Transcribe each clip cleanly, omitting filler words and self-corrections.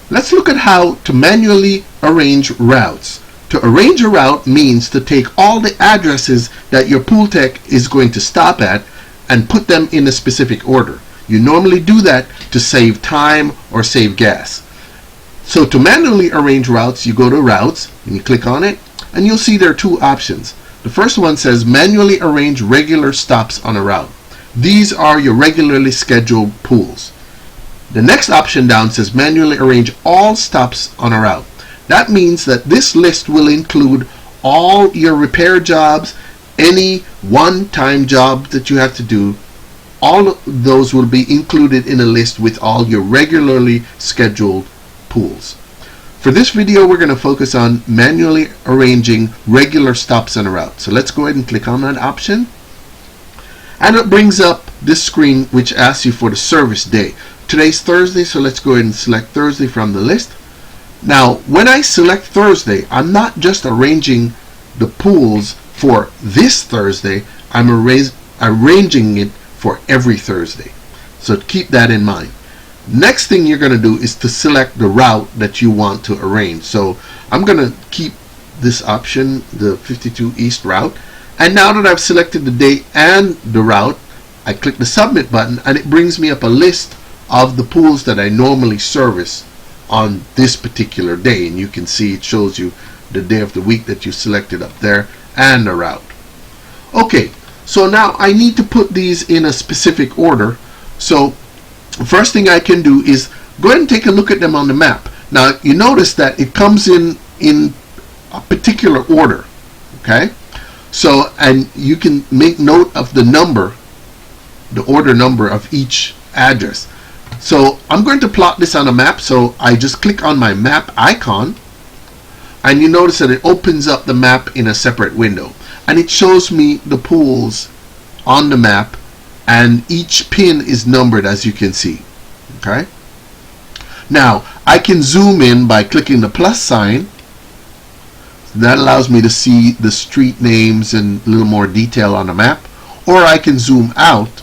Let's look at how to manually arrange routes. To arrange a route means to take all the addresses that your pool tech is going to stop at and put them in a specific order. You normally do that to save time or save gas. So to manually arrange routes, you go to Routes and you click on it, and you'll see there are two options. The first one says manually arrange regular stops on a route. These are your regularly scheduled pools. The next option down says manually arrange all stops on a route. That means that this list will include all your repair jobs, any one-time job that you have to do. All of those will be included in a list with all your regularly scheduled pools. For this video, we're going to focus on manually arranging regular stops on a route. So let's go ahead and click on that option. And it brings up this screen which asks you for the service day. Today's Thursday, so let's go ahead and select Thursday from the list. Now, when I select Thursday, I'm not just arranging the pools for this Thursday, I'm arranging it for every Thursday. So keep that in mind. Next thing you're going to do is to select the route that you want to arrange. So I'm going to keep this option, the 52 East route. And now that I've selected the date and the route, I click the submit button and it brings me up a list of the pools that I normally service on this particular day. And you can see it shows you the day of the week that you selected up there and the route. Okay, so now I need to put these in a specific order. So first thing I can do is go ahead and take a look at them on the map. Now you notice that it comes in a particular order. Okay, so and you can make note of the number, the order number of each address. So I'm going to plot this on a map, so I just click on my map icon and you notice that it opens up the map in a separate window and it shows me the pools on the map, and each pin is numbered, as you can see. Okay, now I can zoom in by clicking the plus sign. That allows me to see the street names and a little more detail on the map. Or I can zoom out.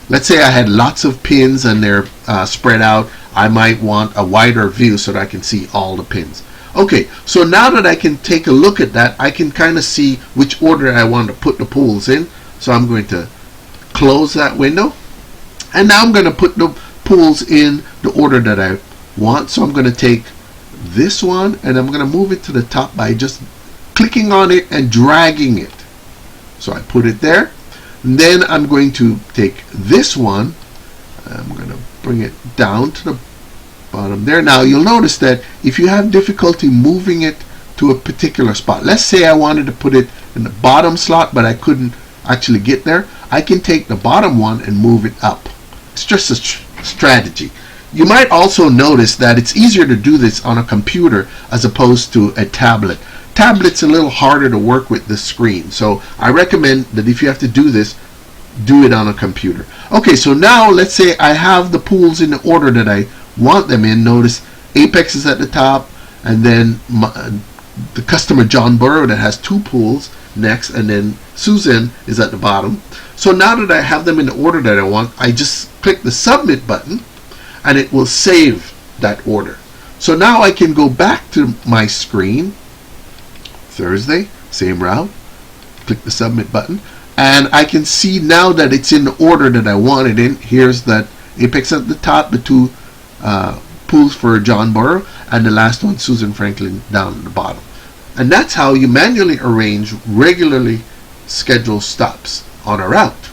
Let's say I had lots of pins and they're spread out. I might want a wider view so that I can see all the pins. Okay, so now that I can take a look at that, I can kind of see which order I want to put the pools in. So I'm going to close that window. And now I'm going to put the pools in the order that I want. So I'm going to take this one and I'm going to move it to the top by just clicking on it and dragging it. So I put it there. And then I'm going to take this one, I'm going to bring it down to the bottom there. Now you'll notice that if you have difficulty moving it to a particular spot, let's say I wanted to put it in the bottom slot but I couldn't actually get there, I can take the bottom one and move it up. It's just a strategy. You might also notice that it's easier to do this on a computer as opposed to a tablet. Tablet's a little harder to work with the screen, so I recommend that if you have to do this, do it on a computer. Okay, so now let's say I have the pools in the order that I want them in. Notice Apex is at the top, and then the customer John Burrow that has 2 pools next, and then Susan is at the bottom. So now that I have them in the order that I want, I just click the submit button and it will save that order. So now I can go back to my screen, Thursday, same route, click the submit button, and I can see now that it's in the order that I want it in. Here's that Apex at the top, the 2 pools for John Burrow, and the last one, Susan Franklin, down at the bottom. And that's how you manually arrange regularly scheduled stops on a route.